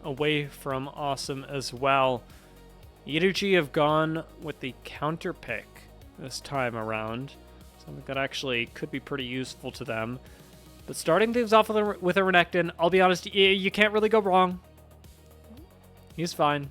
away from Assum as well. EDG have gone with the counter pick this time around. Something that actually could be pretty useful to them. But starting things off with a Renekton, I'll be honest, you can't really go wrong. He's fine.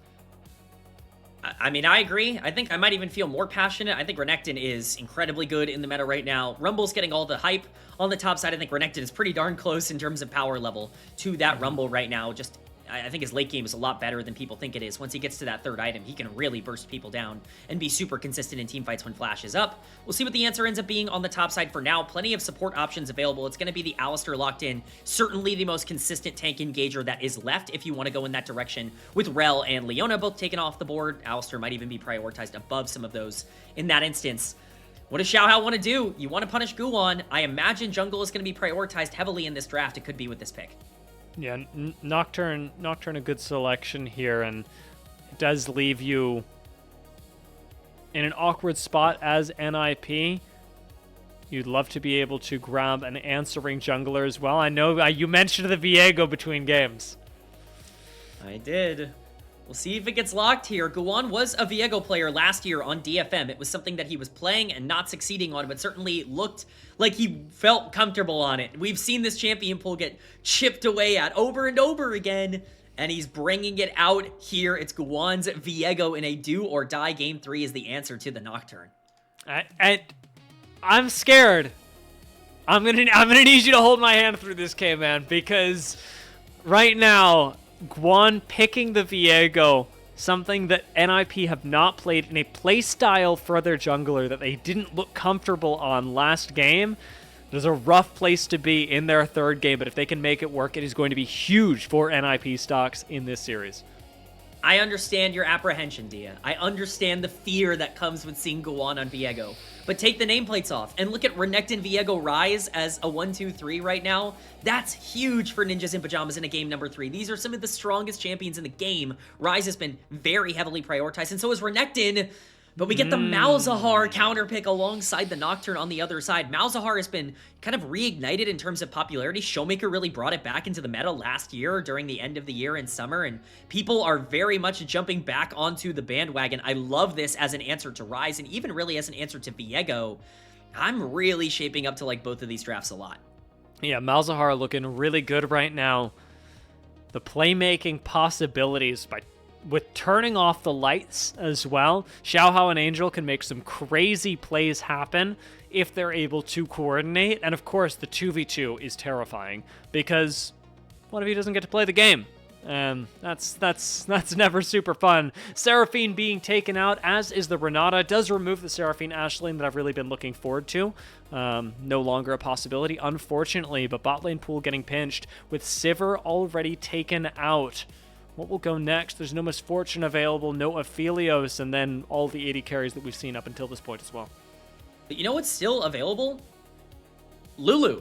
I mean, I agree. I think I might even feel more passionate. I think Renekton is incredibly good in the meta right now. Rumble's getting all the hype on the top side. I think Renekton is pretty darn close in terms of power level to that Rumble right now. Just, I think his late game is a lot better than people think it is. Once he gets to that third item, he can really burst people down and be super consistent in teamfights when Flash is up. We'll see what the answer ends up being on the top side for now. Plenty of support options available. It's going to be the Alistar locked in. Certainly the most consistent tank engager that is left if you want to go in that direction, with Rel and Leona both taken off the board. Alistar might even be prioritized above some of those in that instance. What does Xiaohao want to do? You want to punish Guwon. I imagine jungle is going to be prioritized heavily in this draft. It could be with this pick. Yeah, Nocturne a good selection here, and it does leave you in an awkward spot as NIP. You'd love to be able to grab an answering jungler as well. I know you mentioned the Viego between games. I did. We'll see if it gets locked here. Guwon was a Viego player last year on DFM. It was something that he was playing and not succeeding on, but certainly looked like he felt comfortable on it. We've seen this champion pool get chipped away at over and over again, and he's bringing it out here. It's Guwon's Viego in a do or die. Game 3 is the answer to the Nocturne. I'm scared. I'm gonna need you to hold my hand through this, Kman, because right now, Guwon picking the Viego, something that NIP have not played in a playstyle for their jungler that they didn't look comfortable on last game. It is a rough place to be in their third game, but if they can make it work, it is going to be huge for NIP stocks in this series. I understand your apprehension, Dia. I understand the fear that comes with seeing Guwon on Viego. But take the nameplates off and look at Renekton Viego Rise as a 1-2-3 right now. That's huge for Ninjas in Pyjamas in a game number 3. These are some of the strongest champions in the game. Rise has been very heavily prioritized, and so is Renekton. But we get the Malzahar counter pick alongside the Nocturne on the other side. Malzahar has been kind of reignited in terms of popularity. Showmaker really brought it back into the meta last year during the end of the year in summer, and people are very much jumping back onto the bandwagon. I love this as an answer to Rise, and even really as an answer to Viego. I'm really shaping up to like both of these drafts a lot. Yeah, Malzahar looking really good right now. The playmaking possibilities with turning off the lights as well, Xiaohao and Angel can make some crazy plays happen if they're able to coordinate. And of course, the 2v2 is terrifying because one of you doesn't get to play the game. And that's never super fun. Seraphine being taken out, as is the Renata, does remove the Seraphine Ashe lane that I've really been looking forward to. No longer a possibility, unfortunately, but bot lane pool getting pinched with Sivir already taken out. What will go next? There's no Misfortune available, no Aphelios, and then all the 80 carries that we've seen up until this point as well. But you know what's still available? Lulu.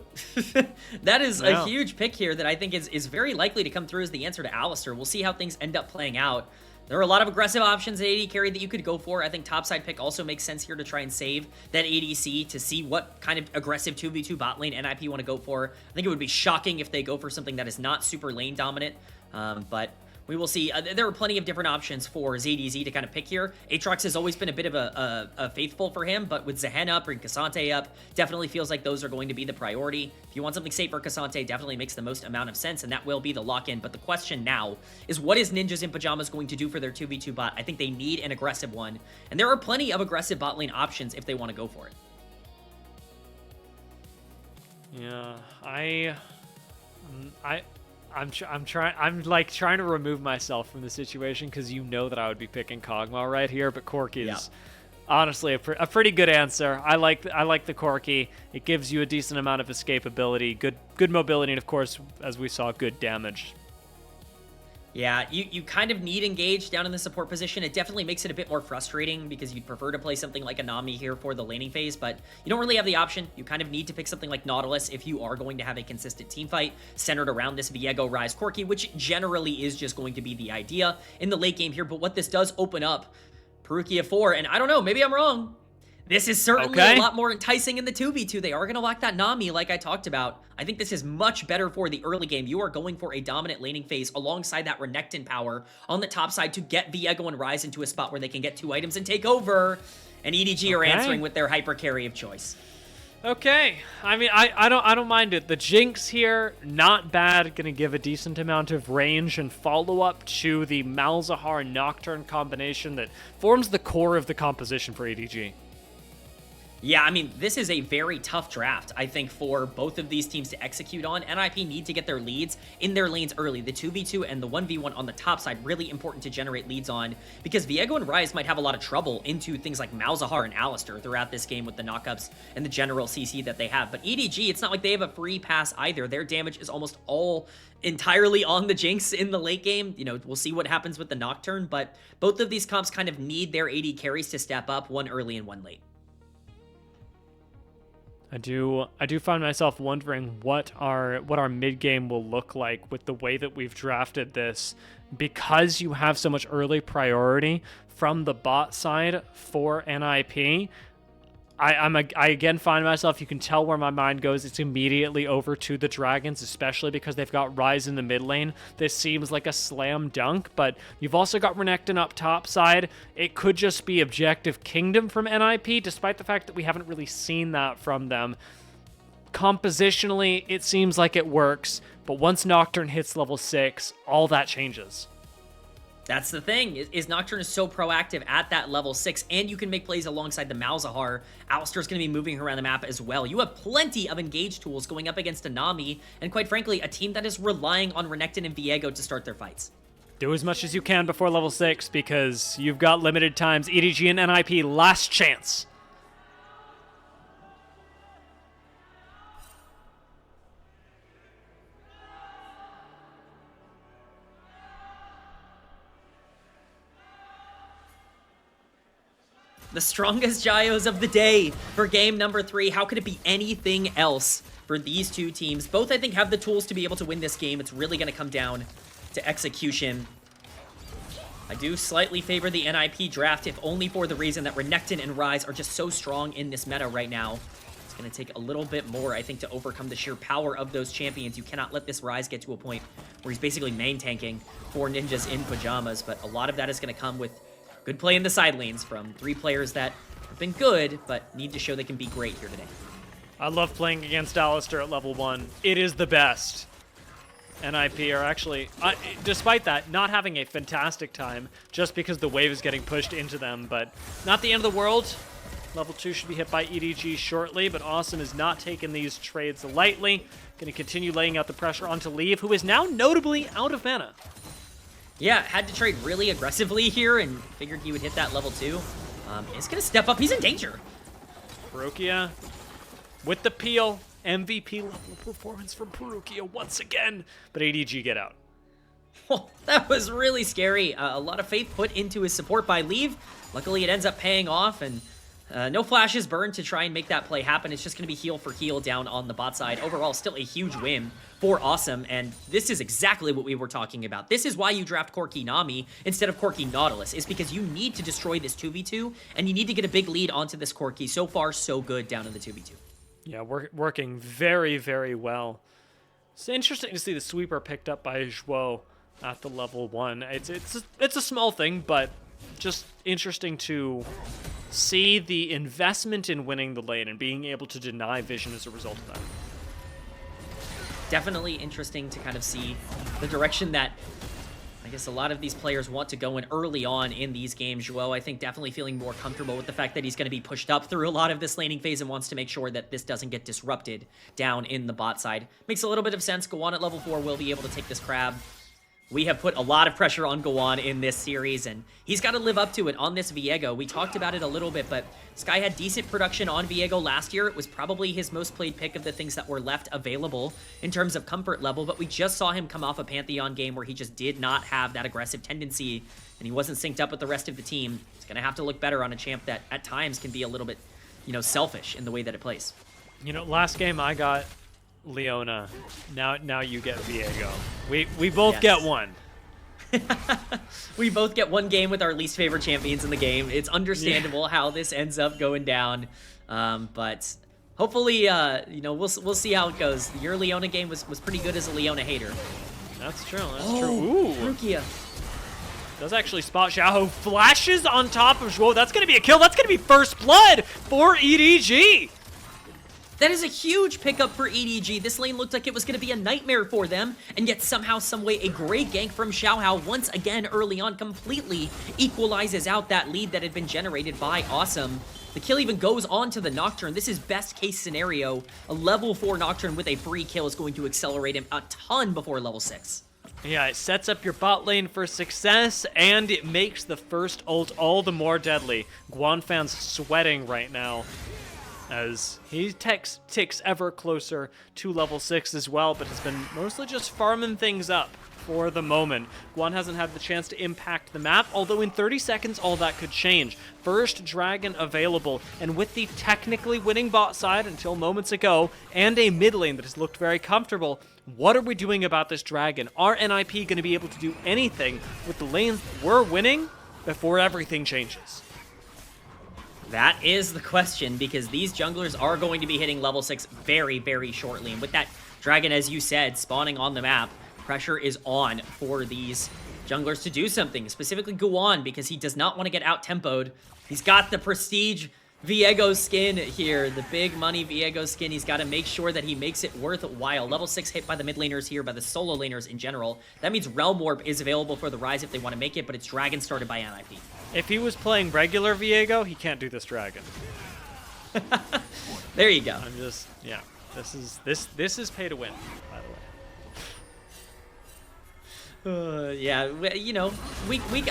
That is a huge pick here that I think is very likely to come through as the answer to Alistar. We'll see how things end up playing out. There are a lot of aggressive options at AD carry that you could go for. I think topside pick also makes sense here to try and save that ADC to see what kind of aggressive 2v2 bot lane NIP want to go for. I think it would be shocking if they go for something that is not super lane dominant, but we will see. There are plenty of different options for ZDZ to kind of pick here. Aatrox has always been a bit of a faithful for him, but with Zehen up and Cassante up, definitely feels like those are going to be the priority. If you want something safe for Cassante, definitely makes the most amount of sense, and that will be the lock-in. But the question now is, what is Ninjas in Pyjamas going to do for their 2v2 bot? I think they need an aggressive one, and there are plenty of aggressive bot lane options if they want to go for it. Yeah, I'm trying to remove myself from the situation because you know that I would be picking Kog'Maw right here, but Corki is honestly a pretty good answer. I like the Corki. It gives you a decent amount of escapability, good mobility, and of course, as we saw, good damage. Yeah, you kind of need engage down in the support position. It definitely makes it a bit more frustrating because you'd prefer to play something like a Nami here for the laning phase, but you don't really have the option. You kind of need to pick something like Nautilus if you are going to have a consistent team fight centered around this Viego Rise Corki, which generally is just going to be the idea in the late game here. But what this does open up, Parukia 4, and I don't know, maybe I'm wrong. This is certainly a lot more enticing in the 2v2. They are going to lock that Nami like I talked about. I think this is much better for the early game. You are going for a dominant laning phase alongside that Renekton power on the top side to get Viego and Ryze into a spot where they can get 2 items and take over. And EDG are answering with their hyper carry of choice. Okay, I mean, I don't mind it. The Jinx here, not bad. Gonna give a decent amount of range and follow-up to the Malzahar Nocturne combination that forms the core of the composition for EDG. Yeah, I mean, this is a very tough draft, I think, for both of these teams to execute on. NIP need to get their leads in their lanes early. The 2v2 and the 1v1 on the top side, really important to generate leads on, because Viego and Ryze might have a lot of trouble into things like Malzahar and Alistar throughout this game with the knockups and the general CC that they have. But EDG, it's not like they have a free pass either. Their damage is almost all entirely on the Jinx in the late game. You know, we'll see what happens with the Nocturne, but both of these comps kind of need their AD carries to step up, one early and one late. I do find myself wondering what our mid game will look like with the way that we've drafted this, because you have so much early priority from the bot side for NIP. I again find myself, you can tell where my mind goes, it's immediately over to the Dragons, especially because they've got Ryze in the mid lane. This seems like a slam dunk, but you've also got Renekton up top side. It could just be Objective Kingdom from NIP, despite the fact that we haven't really seen that from them. Compositionally, it seems like it works, but once Nocturne hits level 6, all that changes. That's the thing, is Nocturne is so proactive at that level 6, and you can make plays alongside the Malzahar. Alistar's going to be moving around the map as well. You have plenty of engage tools going up against a Nami, and quite frankly, a team that is relying on Renekton and Viego to start their fights. Do as much as you can before level 6, because you've got limited times. EDG and NIP, last chance. The strongest Gyos of the day for game number 3. How could it be anything else for these two teams? Both, I think, have the tools to be able to win this game. It's really going to come down to execution. I do slightly favor the NIP draft, if only for the reason that Renekton and Ryze are just so strong in this meta right now. It's going to take a little bit more, I think, to overcome the sheer power of those champions. You cannot let this Ryze get to a point where he's basically main tanking 4 ninjas in Pyjamas, but a lot of that is going to come with good play in the side lanes from 3 players that have been good, but need to show they can be great here today. I love playing against Alistar at level 1. It is the best. NIP are actually, despite that, not having a fantastic time, just because the wave is getting pushed into them, but not the end of the world. Level 2 should be hit by EDG shortly, but Assum is not taking these trades lightly. Going to continue laying out the pressure onto Leave, who is now notably out of mana. Yeah, had to trade really aggressively here and figured he would hit that level 2. He's going to step up. He's in danger. Parukia with the peel. MVP level performance from Parukia once again. But EDG get out. Well, that was really scary. A lot of faith put into his support by Leave. Luckily, it ends up paying off, and no flashes burned to try and make that play happen. It's just going to be heal for heal down on the bot side. Overall, still a huge win for Assum, and this is exactly what we were talking about. This is why you draft Corki Nami instead of Corki Nautilus, is because you need to destroy this 2v2, and you need to get a big lead onto this Corki. So far, so good down in the 2v2. Yeah, working very, very well. It's interesting to see the sweeper picked up by Zhuo at the level 1. It's a small thing, but just interesting to see the investment in winning the lane and being able to deny vision as a result of that. Definitely interesting to kind of see the direction that I guess a lot of these players want to go in early on in these games. Zhuo, I think, definitely feeling more comfortable with the fact that he's going to be pushed up through a lot of this laning phase and wants to make sure that this doesn't get disrupted down in the bot side. Makes a little bit of sense. Guwon at level 4 will be able to take this crab. We have put a lot of pressure on Guwon in this series, and he's got to live up to it on this Viego. We talked about it a little bit, but Sky had decent production on Viego last year. It was probably his most played pick of the things that were left available in terms of comfort level, but we just saw him come off a Pantheon game where he just did not have that aggressive tendency, and he wasn't synced up with the rest of the team. He's going to have to look better on a champ that at times can be a little bit, you know, selfish in the way that it plays. You know, last game I got Leona. Now you get Viego. We both get one. We both get one game with our least favorite champions in the game. It's understandable how this ends up going down, but hopefully, you know, we'll see how it goes. Your Leona game was pretty good as a Leona hater. That's true. That's true. Ooh. Parukia Does actually spot Xiaohao. Flashes on top of Zhuo. That's going to be a kill. That's going to be first blood for EDG. That is a huge pickup for EDG. This lane looked like it was going to be a nightmare for them, and yet somehow, someway, a great gank from Xiaohao once again early on completely equalizes out that lead that had been generated by Assum. The kill even goes on to the Nocturne. This is best case scenario. A level 4 Nocturne with a free kill is going to accelerate him a ton before level 6. Yeah, it sets up your bot lane for success, and it makes the first ult all the more deadly. Guwon fans sweating right now, as he ticks ever closer to level 6 as well, but has been mostly just farming things up for the moment. Guwon hasn't had the chance to impact the map, although in 30 seconds all that could change. First dragon available, and with the technically winning bot side until moments ago, and a mid lane that has looked very comfortable, what are we doing about this dragon? Are NIP going to be able to do anything with the lanes we're winning before everything changes? That is the question, because these junglers are going to be hitting level 6 very, very shortly. And with that dragon, as you said, spawning on the map, pressure is on for these junglers to do something, specifically Guwon, because he does not want to get out-tempoed. He's got the prestige Viego skin here, the big money Viego skin. He's got to make sure that he makes it worthwhile. Level 6 hit by the mid laners here, by the solo laners in general. That means Realm Warp is available for the Rise if they want to make it, but it's dragon started by NIP. If he was playing regular Viego, he can't do this dragon. There you go. I'm just, yeah. This is pay to win, by the way. Yeah, you know,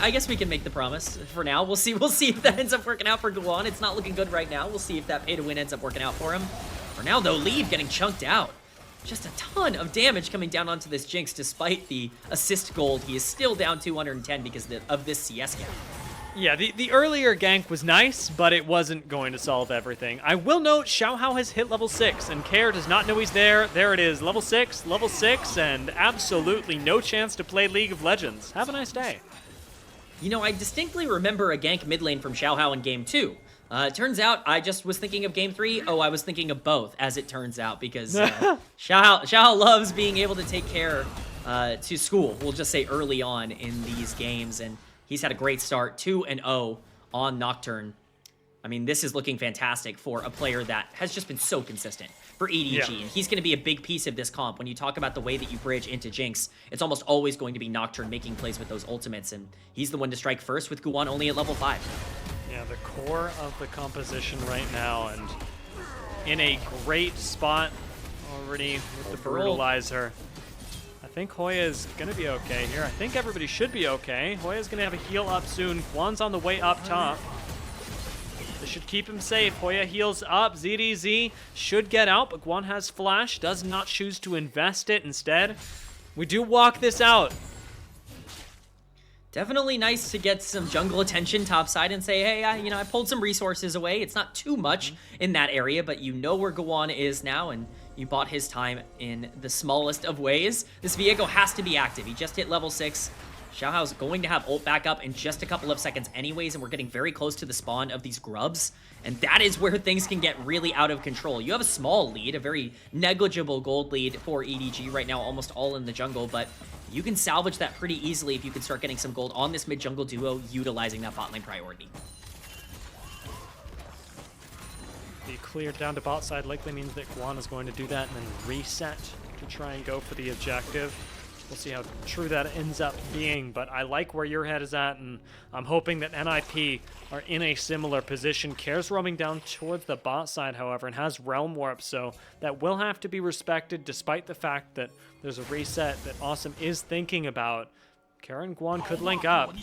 I guess we can make the promise for now. We'll see if that ends up working out for Guwon. It's not looking good right now. We'll see if that pay to win ends up working out for him. For now, though, lead getting chunked out. Just a ton of damage coming down onto this Jinx despite the assist gold. He is still down 210 because of this CS gap. Yeah, the earlier gank was nice, but it wasn't going to solve everything. I will note, Xiaohao has hit level 6, and Care does not know he's there. There it is, level 6, and absolutely no chance to play League of Legends. Have a nice day. You know, I distinctly remember a gank mid lane from Xiaohao in Game 2. It turns out I just was thinking of Game 3. Oh, I was thinking of both, as it turns out, because Xiaohao loves being able to take Care to school, we'll just say early on in these games, and he's had a great start, 2-0 on Nocturne. I mean, this is looking fantastic for a player that has just been so consistent for EDG. Yeah. And he's going to be a big piece of this comp. When you talk about the way that you bridge into Jinx, it's almost always going to be Nocturne making plays with those ultimates. And he's the one to strike first with Guwon only at level 5. Yeah, the core of the composition right now. And in a great spot already with the Brutalizer. I think Hoya is going to be okay here. I think everybody should be okay. Hoya's going to have a heal up soon. Guwon's on the way up top. This should keep him safe. Hoya heals up. ZDZ should get out, but Guwon has flash. Does not choose to invest it instead. We do walk this out. Definitely nice to get some jungle attention topside and say, hey, I pulled some resources away. It's not too much in that area, but you know where Guwon is now, and you bought his time in the smallest of ways. This Viego has to be active. He just hit level 6. Xiaohao's going to have ult back up in just a couple of seconds anyways, and we're getting very close to the spawn of these grubs. And that is where things can get really out of control. You have a small lead, a very negligible gold lead for EDG right now, almost all in the jungle, but you can salvage that pretty easily if you can start getting some gold on this mid-jungle duo, utilizing that bot lane priority. The clear down to bot side likely means that Guwon is going to do that and then reset to try and go for the objective. We'll see how true that ends up being, but I like where your head is at, and I'm hoping that NIP are in a similar position. Care's roaming down towards the bot side, however, and has Realm Warp, so that will have to be respected despite the fact that there's a reset that Assum is thinking about. Care and Guwon could link up.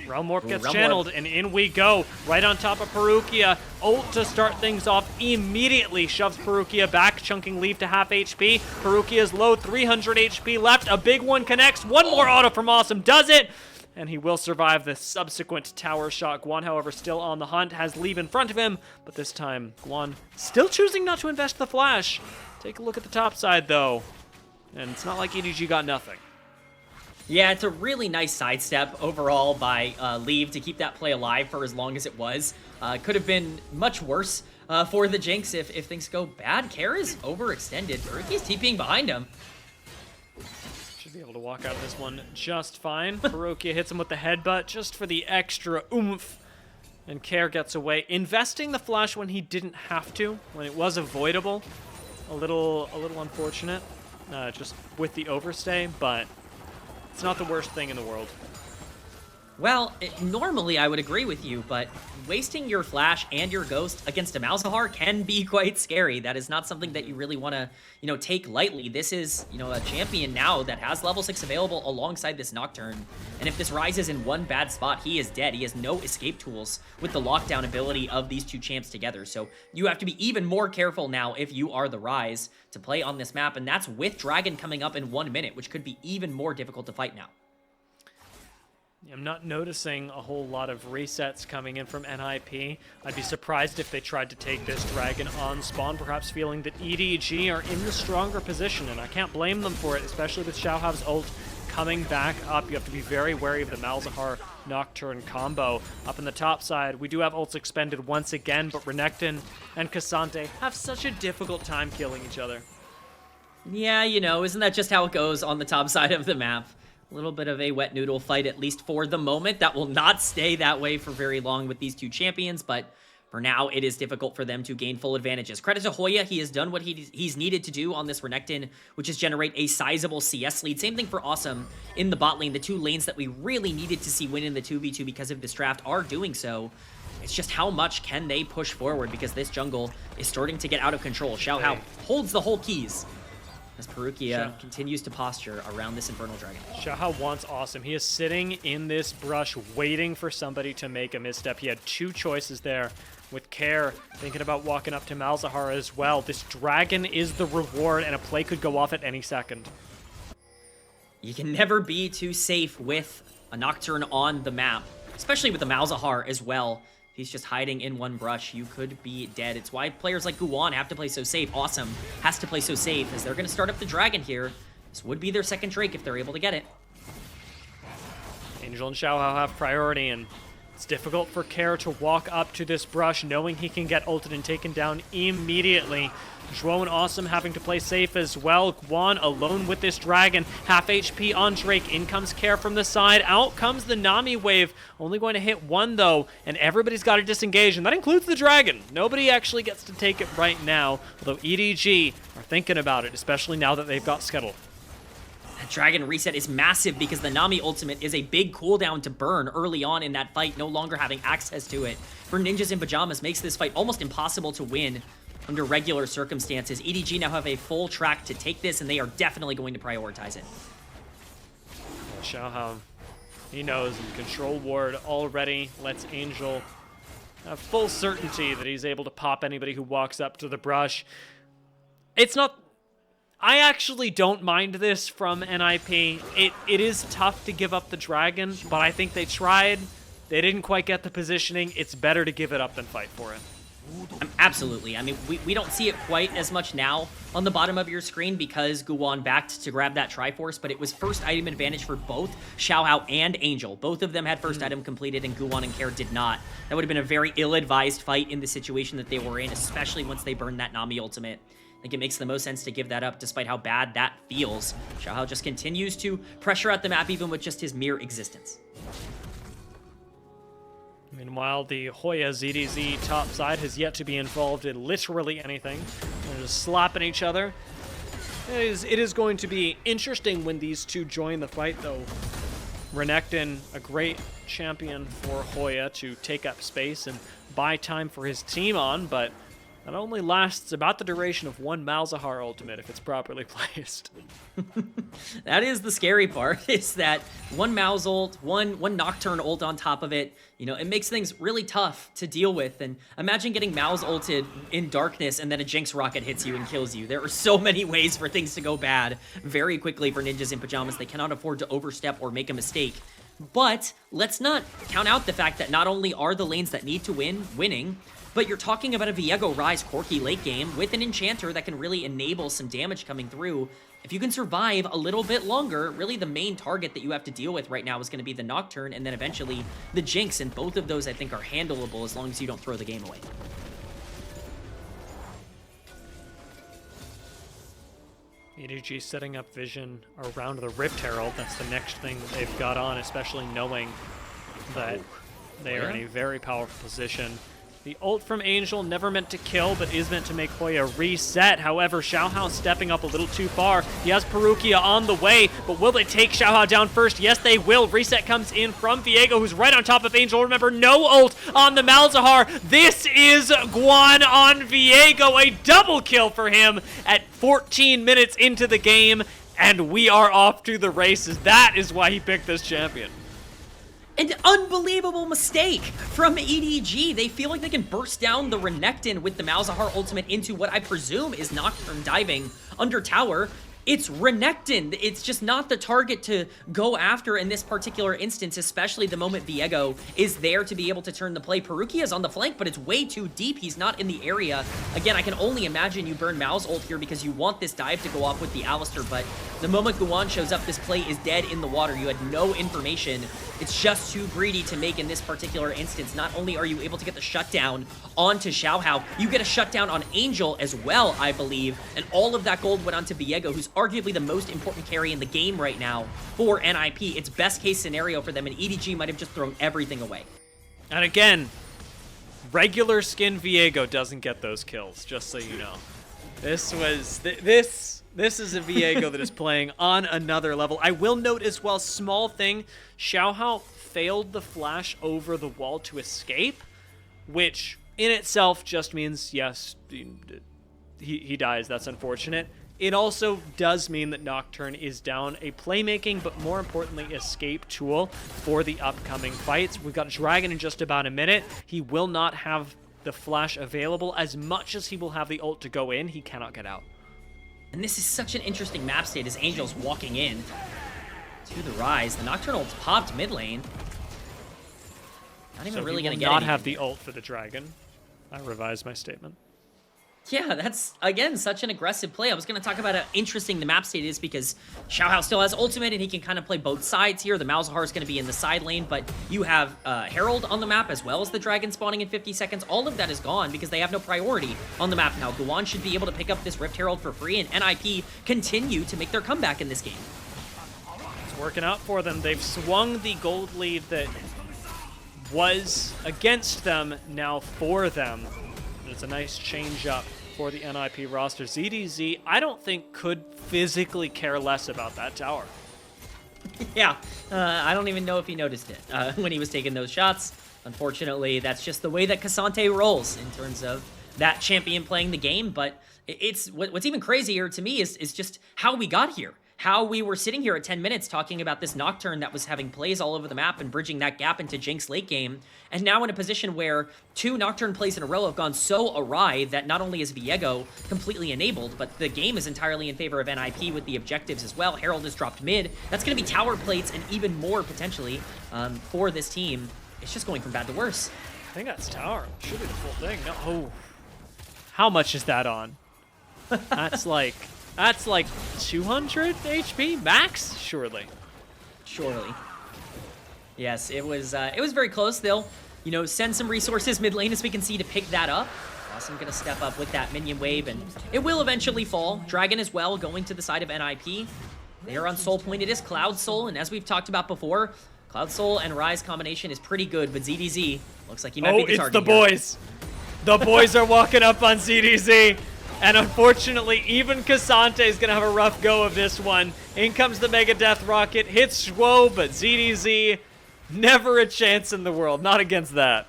Realm Warp gets channeled, and in we go. Right on top of Parukia. Ult to start things off immediately. Shoves Parukia back, chunking Leave to half HP. Parukia's low, 300 HP left. A big one connects. One more auto from Assum does it. And he will survive the subsequent tower shot. Guwon, however, still on the hunt. Has Leave in front of him. But this time, Guwon still choosing not to invest the flash. Take a look at the top side, though. And it's not like EDG got nothing. Yeah, it's a really nice sidestep overall by Leave to keep that play alive for as long as it was. Could have been much worse for the Jinx if things go bad. Care is overextended. Parukia's TPing behind him. Should be able to walk out of this one just fine. Parukia hits him with the headbutt just for the extra oomph. And Care gets away, investing the flash when he didn't have to, when it was avoidable. A little unfortunate, just with the overstay, but it's not the worst thing in the world. Well, normally I would agree with you, but wasting your flash and your ghost against a Malzahar can be quite scary. That is not something that you really want to, take lightly. This is, a champion now that has level 6 available alongside this Nocturne. And if this rises in one bad spot, he is dead. He has no escape tools with the lockdown ability of these two champs together. So you have to be even more careful now if you are the Rise to play on this map. And that's with Dragon coming up in 1 minute, which could be even more difficult to fight now. I'm not noticing a whole lot of resets coming in from NIP. I'd be surprised if they tried to take this Dragon on spawn, perhaps feeling that EDG are in the stronger position, and I can't blame them for it, especially with Xiaohao's ult coming back up. You have to be very wary of the Malzahar Nocturne combo. Up in the top side, we do have ults expended once again, but Renekton and Cassante have such a difficult time killing each other. Yeah, isn't that just how it goes on the top side of the map? A little bit of a wet noodle fight, at least for the moment. That will not stay that way for very long with these two champions, but for now, it is difficult for them to gain full advantages. Credit to Hoya, he has done what he's needed to do on this Renekton, which is generate a sizable CS lead. Same thing for Assum in the bot lane. The two lanes that we really needed to see win in the 2v2 because of this draft are doing so. It's just how much can they push forward because this jungle is starting to get out of control. Xiaohao holds the whole keys as Parukia continues to posture around this Infernal Dragon. Xiaohao wants Assum. He is sitting in this brush waiting for somebody to make a misstep. He had two choices there with Care, thinking about walking up to Malzahar as well. This Dragon is the reward, and a play could go off at any second. You can never be too safe with a Nocturne on the map, especially with the Malzahar as well. He's just hiding in one brush. You could be dead. It's why players like Guwon have to play so safe. Assum has to play so safe as they're going to start up the Dragon here. This would be their second Drake if they're able to get it. Angel and Xiaohao have priority, and it's difficult for Care to walk up to this brush knowing he can get ulted and taken down immediately. Zhuo and Assum having to play safe as well. Guwon alone with this Dragon. Half HP on Drake. In comes Care from the side. Out comes the Nami wave. Only going to hit one, though, and everybody's got to disengage, and that includes the Dragon. Nobody actually gets to take it right now, although EDG are thinking about it, especially now that they've got Scuttle. That Dragon reset is massive because the Nami ultimate is a big cooldown to burn early on in that fight, no longer having access to it. For Ninjas in Pyjamas, makes this fight almost impossible to win under regular circumstances. EDG now have a full track to take this, and they are definitely going to prioritize it. Xiaohao, he knows, and Control Ward already lets Angel have full certainty that he's able to pop anybody who walks up to the brush. It's not... I actually don't mind this from NIP. It is tough to give up the Dragon, but I think they tried. They didn't quite get the positioning. It's better to give it up than fight for it. Absolutely. I mean, we don't see it quite as much now on the bottom of your screen because Guwon backed to grab that Triforce, but it was first item advantage for both Xiaohao and Angel. Both of them had first item completed, and Guwon and Care did not. That would have been a very ill-advised fight in the situation that they were in, especially once they burned that Nami ultimate. I think it makes the most sense to give that up, despite how bad that feels. Xiaohao just continues to pressure out the map, even with just his mere existence. Meanwhile, the Hoya ZDZ top side has yet to be involved in literally anything. They're just slapping each other. It is going to be interesting when these two join the fight, though. Renekton, a great champion for Hoya to take up space and buy time for his team on, but that only lasts about the duration of one Malzahar ultimate if it's properly placed. That is the scary part, is that one Malz ult, one Nocturne ult on top of it, it makes things really tough to deal with. And imagine getting Malz ulted in darkness and then a Jinx rocket hits you and kills you. There are so many ways for things to go bad very quickly for Ninjas in Pyjamas. They cannot afford to overstep or make a mistake. But let's not count out the fact that not only are the lanes that need to win winning, but you're talking about a Viego Rise Corki late game with an Enchanter that can really enable some damage coming through. If you can survive a little bit longer, really the main target that you have to deal with right now is going to be the Nocturne and then eventually the Jinx, and both of those I think are handleable as long as you don't throw the game away. EDG setting up vision around the Rift Herald. That's the next thing they've got on, especially knowing that they are in a very powerful position. The ult from Angel, never meant to kill, but is meant to make Hoya reset. However, Xiaohao stepping up a little too far. He has Parukia on the way, but will they take Xiaohao down first? Yes, they will. Reset comes in from Viego, who's right on top of Angel. Remember, no ult on the Malzahar. This is Guwon on Viego. A double kill for him at 14 minutes into the game, and we are off to the races. That is why he picked this champion. An unbelievable mistake from EDG. They feel like they can burst down the Renekton with the Malzahar ultimate into what I presume is Nocturne diving under tower. It's Renekton. It's just not the target to go after in this particular instance, especially the moment Viego is there to be able to turn the play. Parukia is on the flank, but it's way too deep. He's not in the area. Again, I can only imagine you burn Mal's ult here because you want this dive to go off with the Alistar, but the moment Guwon shows up, this play is dead in the water. You had no information. It's just too greedy to make in this particular instance. Not only are you able to get the shutdown onto Xiaohao, you get a shutdown on Angel as well, I believe, and all of that gold went onto Viego, who's arguably the most important carry in the game right now for NIP. It's best case scenario for them, and EDG might have just thrown everything away. And again, regular skin Viego doesn't get those kills, just so you know. This is a Viego that is playing on another level. I will note as well, small thing, Xiaohao failed the flash over the wall to escape, which in itself just means, yes, he dies. That's unfortunate. It also does mean that Nocturne is down a playmaking, but more importantly, escape tool for the upcoming fights. We've got Dragon in just about a minute. He will not have the flash available. As much as he will have the ult to go in, he cannot get out. And this is such an interesting map state as Angel's walking in to the Rise. The Nocturne ult's popped mid lane. Not even really going to get not have the ult for the Dragon. I revised my statement. Yeah, that's, again, such an aggressive play. I was going to talk about how interesting the map state is because Xiaohao still has ultimate and he can kind of play both sides here. The Malzahar is going to be in the side lane, but you have Herald on the map as well as the Dragon spawning in 50 seconds. All of that is gone because they have no priority on the map now. Guwon should be able to pick up this Rift Herald for free, and NIP continue to make their comeback in this game. It's working out for them. They've swung the gold lead that was against them now for them. It's a nice change up for the NIP roster. ZDZ, I don't think, could physically care less about that tower. Yeah, I don't even know if he noticed it when he was taking those shots. Unfortunately, that's just the way that K'Sante rolls in terms of that champion playing the game. But it's what's even crazier to me is just how we got here. How we were sitting here at 10 minutes talking about this Nocturne that was having plays all over the map and bridging that gap into Jinx late game, and now in a position where 2 Nocturne plays in a row have gone so awry that not only is Viego completely enabled, but the game is entirely in favor of NIP with the objectives as well. Herald is dropped mid. That's going to be tower plates and even more potentially for this team. It's just going from bad to worse. I think that's tower. Should be the full thing. No. Oh. How much is that on? That's like 200 HP max, surely. Surely. Yes, it was very close. They'll, send some resources mid lane as we can see to pick that up. Assum gonna step up with that minion wave, and it will eventually fall. Dragon as well going to the side of NIP. They are on soul point. It is Cloud Soul, and as we've talked about before, Cloud Soul and Rise combination is pretty good, but ZDZ looks like he might be the target. Oh, it's the boys. The boys are walking up on ZDZ. And unfortunately, even K'Sante is going to have a rough go of this one. In comes the Mega Death Rocket, hits Zhuo, but ZDZ, never a chance in the world. Not against that.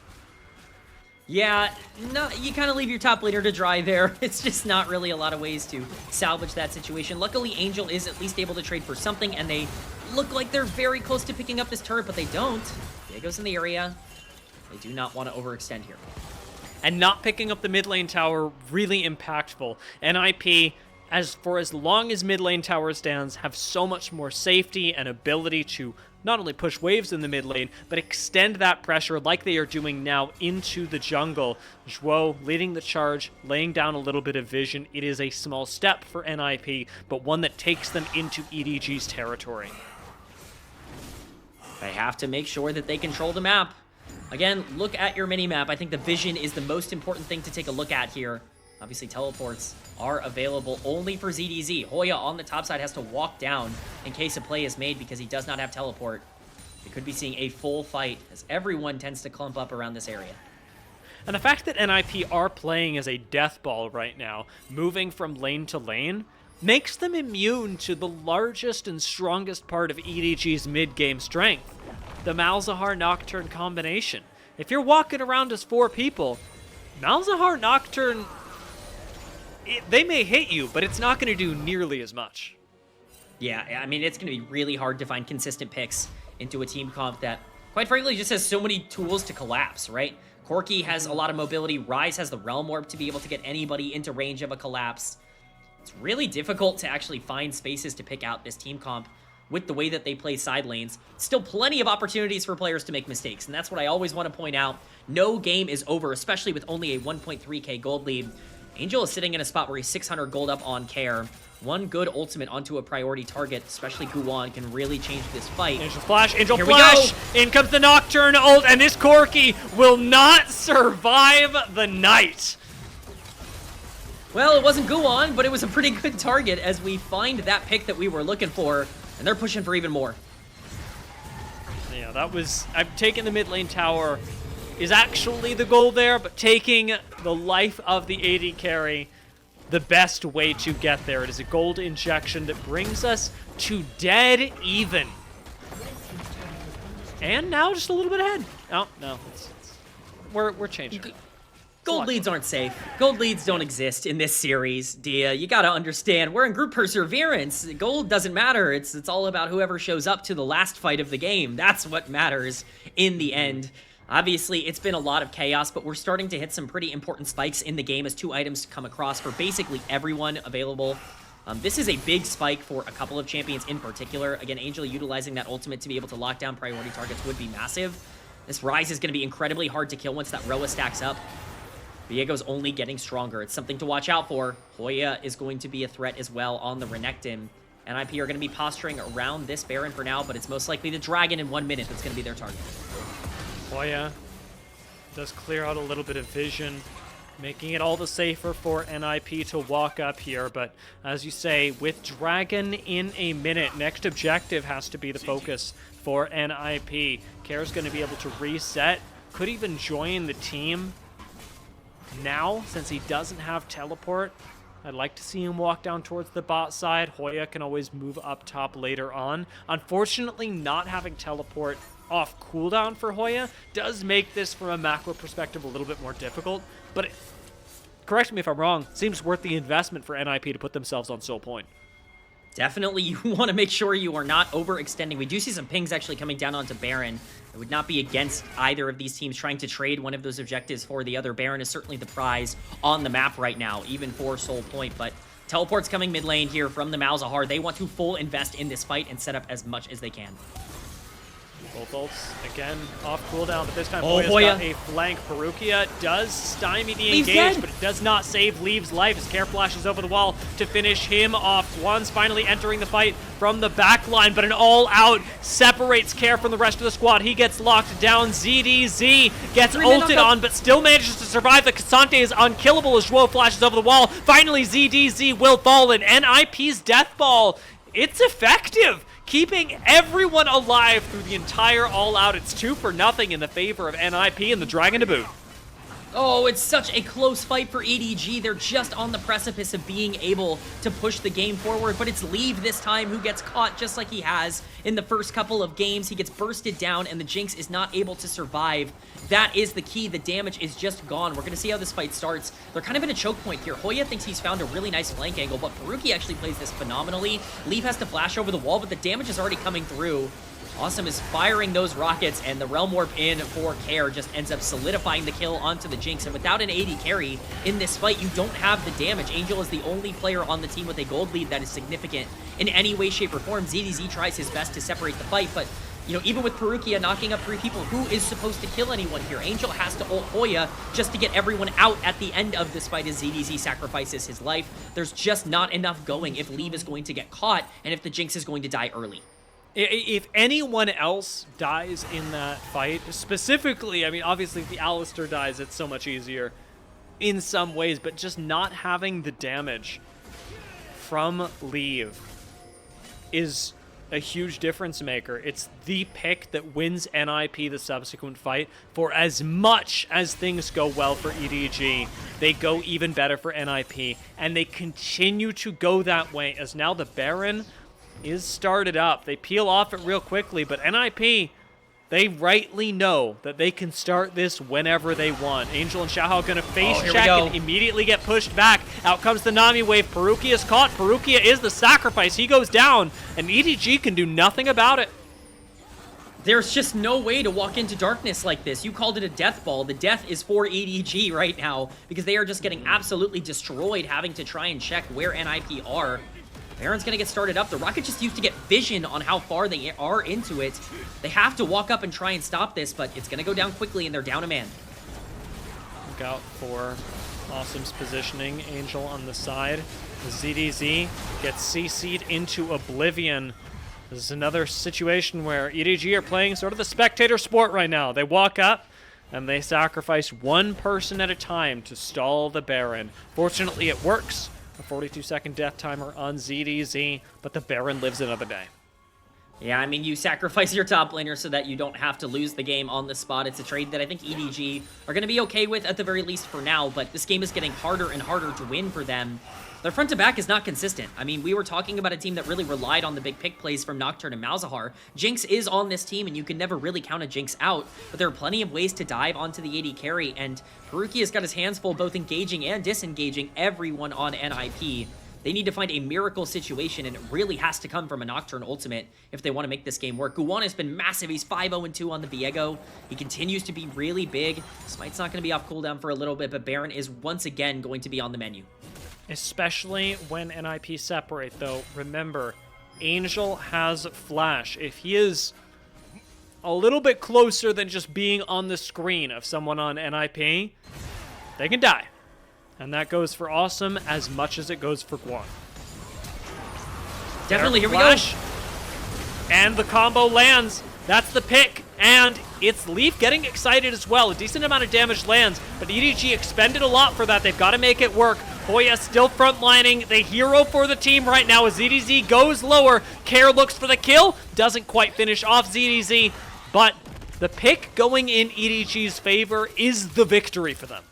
Yeah, no, you kind of leave your top laner to dry there. It's just not really a lot of ways to salvage that situation. Luckily, Angel is at least able to trade for something, and they look like they're very close to picking up this turret, but they don't. Viego's in the area. They do not want to overextend here. And not picking up the mid lane tower, really impactful. NIP, for as long as mid lane tower stands, have so much more safety and ability to not only push waves in the mid lane, but extend that pressure like they are doing now into the jungle. Zhuo leading the charge, laying down a little bit of vision. It is a small step for NIP, but one that takes them into EDG's territory. They have to make sure that they control the map. Again, look at your mini-map. I think the vision is the most important thing to take a look at here. Obviously, teleports are available only for ZDZ. Hoya on the top side has to walk down in case a play is made because he does not have teleport. We could be seeing a full fight as everyone tends to clump up around this area. And the fact that NIP are playing as a death ball right now, moving from lane to lane, makes them immune to the largest and strongest part of EDG's mid-game strength, the Malzahar Nocturne combination. If you're walking around as 4 people, Malzahar Nocturne, they may hit you, but it's not going to do nearly as much. Yeah, I mean, it's going to be really hard to find consistent picks into a team comp that, quite frankly, just has so many tools to collapse, right? Corki has a lot of mobility. Ryze has the Realm Orb to be able to get anybody into range of a collapse. It's really difficult to actually find spaces to pick out this team comp with the way that they play side lanes. Still plenty of opportunities for players to make mistakes, and that's what I always want to point out. No game is over, especially with only a 1.3k gold lead. Angel is sitting in a spot where he's 600 gold up on Care. One good ultimate onto a priority target, especially Guwon, can really change this fight. Angel flash, Angel flash! In comes the Nocturne ult, and this Corki will not survive the night. Well, it wasn't Guwon, but it was a pretty good target as we find that pick that we were looking for, and they're pushing for even more. Yeah, that was... I'm taking the mid lane tower is actually the goal there, but taking the life of the AD carry, the best way to get there. It is a gold injection that brings us to dead even. And now just a little bit ahead. Oh, no. We're changing. Gold leads aren't safe. Gold leads don't exist in this series, Dia. You gotta understand, we're in group perseverance. Gold doesn't matter. It's all about whoever shows up to the last fight of the game. That's what matters in the end. Obviously, it's been a lot of chaos, but we're starting to hit some pretty important spikes in the game as 2 items come across for basically everyone available. This is a big spike for a couple of champions in particular. Again, Angel utilizing that ultimate to be able to lock down priority targets would be massive. This Ryze is going to be incredibly hard to kill once that Roa stacks up. Viego's only getting stronger. It's something to watch out for. Hoya is going to be a threat as well on the Renekton. NIP are going to be posturing around this Baron for now, but it's most likely the Dragon in 1 minute that's going to be their target. Hoya does clear out a little bit of vision, making it all the safer for NIP to walk up here. But as you say, with Dragon in a minute, next objective has to be the focus for NIP. Care's going to be able to reset, could even join the team now since he doesn't have teleport. I'd like to see him walk down towards the bot side. Hoya can always move up top later on. Unfortunately, not having teleport off cooldown for Hoya does make this, from a macro perspective, a little bit more difficult. But correct me if I'm wrong, seems worth the investment for NIP to put themselves on Soul Point. Definitely, you want to make sure you are not overextending. We do see some pings actually coming down onto Baron. It would not be against either of these teams trying to trade one of those objectives for the other. Baron is certainly the prize on the map right now, even for Soul Point. But teleports coming mid lane here from the Malzahar. They want to full invest in this fight and set up as much as they can. Both ults, again, off cooldown, but this time Hoya got a flank. Parukia does stymie the engage, but it does not save Leave's life as Care flashes over the wall to finish him off. One's finally entering the fight from the back line, but an all-out separates Care from the rest of the squad. He gets locked down. ZDZ gets ulted on, but still manages to survive. The Cassante is unkillable as Zhuo flashes over the wall. Finally, ZDZ will fall, and NIP's Death Ball, it's effective, keeping everyone alive through the entire all-out. It's 2-0 in the favor of NIP and the Dragon to boot. Oh, it's such a close fight for EDG. They're just on the precipice of being able to push the game forward, but it's Leave this time who gets caught just like he has in the first couple of games. He gets bursted down, and the Jinx is not able to survive. That is the key. The damage is just gone. We're going to see how this fight starts. They're kind of in a choke point here. Hoya thinks he's found a really nice flank angle, but Parukia actually plays this phenomenally. Leave has to flash over the wall, but the damage is already coming through. Assum is firing those rockets, and the Realm Orb in for Care just ends up solidifying the kill onto the Jinx. And without an AD carry in this fight, you don't have the damage. Angel is the only player on the team with a gold lead that is significant in any way, shape, or form. ZDZ tries his best to separate the fight, but You know, even with Parukia knocking up 3 people, who is supposed to kill anyone here? Angel has to ult Hoya just to get everyone out at the end of this fight as ZDZ sacrifices his life. There's just not enough going if Leave is going to get caught and if the Jinx is going to die early. If anyone else dies in that fight, specifically, I mean, obviously if the Alistar dies, it's so much easier in some ways, but just not having the damage from Leave is a huge difference maker. It's the pick that wins NIP the subsequent fight. For as much as things go well for EDG, they go even better for NIP, and they continue to go that way as now the Baron is started up. They peel off it real quickly, but NIP, they rightly know that they can start this whenever they want. Angel and Xiaohao gonna face check and immediately get pushed back. Out comes the Nami wave. Parukia is caught. Parukia is the sacrifice. He goes down, and EDG can do nothing about it. There's just no way to walk into darkness like this. You called it a death ball. The death is for EDG right now because they are just getting absolutely destroyed, having to try and check where NIP are. Baron's gonna get started up. The Rocket just used to get vision on how far they are into it. They have to walk up and try and stop this, but it's gonna go down quickly, and they're down a man. Look out for Assum's positioning. Angel on the side. ZDZ gets CC'd into oblivion. This is another situation where EDG are playing sort of the spectator sport right now. They walk up, and they sacrifice one person at a time to stall the Baron. Fortunately, it works. A 42-second death timer on ZDZ, but the Baron lives another day. Yeah, I mean, you sacrifice your top laner so that you don't have to lose the game on the spot. It's a trade that I think EDG are going to be okay with at the very least for now, but this game is getting harder and harder to win for them. Their front to back is not consistent. I mean, we were talking about a team that really relied on the big pick plays from Nocturne and Malzahar. Jinx is on this team, and you can never really count a Jinx out, but there are plenty of ways to dive onto the AD carry, and Parukia's got his hands full both engaging and disengaging everyone on NIP. They need to find a miracle situation, and it really has to come from a Nocturne ultimate if they want to make this game work. Guwon has been massive. He's 5-0-2 on the Viego. He continues to be really big. Smite's not going to be off cooldown for a little bit, but Baron is once again going to be on the menu. Especially when NIP separate, though. Remember, Angel has Flash. If he is a little bit closer than just being on the screen of someone on NIP, they can die. And that goes for Assum as much as it goes for Guwon. Definitely, here we go. And the combo lands. That's the pick. And it's Leaf getting excited as well. A decent amount of damage lands, but EDG expended a lot for that. They've got to make it work. Hoya still frontlining. The hero for the team right now as ZDZ goes lower. Care looks for the kill. Doesn't quite finish off ZDZ, but the pick going in EDG's favor is the victory for them.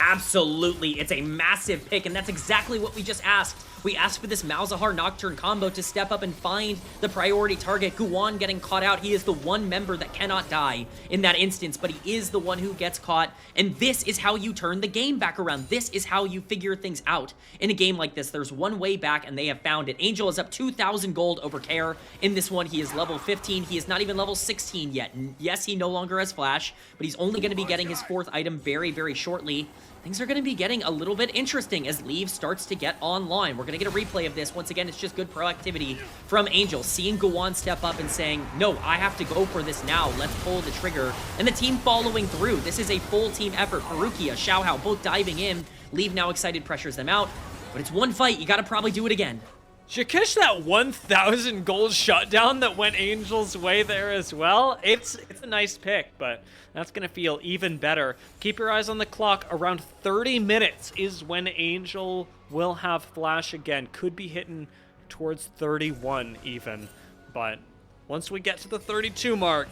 Absolutely. It's a massive pick, and that's exactly what we just asked. We asked for this Malzahar Nocturne combo to step up and find the priority target. Guwon getting caught out. He is the one member that cannot die in that instance, but he is the one who gets caught. And this is how you turn the game back around. This is how you figure things out in a game like this. There's one way back, and they have found it. Angel is up 2,000 gold over Care. In this one, he is level 15. He is not even level 16 yet. And yes, he no longer has Flash, but he's only going to be getting his 4th item very, very shortly. Things are going to be getting a little bit interesting as Leave starts to get online. We're going to get a replay of this. Once again, it's just good proactivity from Angel, seeing Guwon step up and saying, no, I have to go for this now. Let's pull the trigger. And the team following through. This is a full team effort. Parukia, Xiaohao, both diving in. Leave now excited pressures them out. But it's one fight. You got to probably do it again. Shakish, that 1,000 gold shutdown that went Angel's way there as well. It's a nice pick, but that's going to feel even better. Keep your eyes on the clock. Around 30 minutes is when Angel will have Flash again. Could be hitting towards 31 even. But once we get to the 32 mark,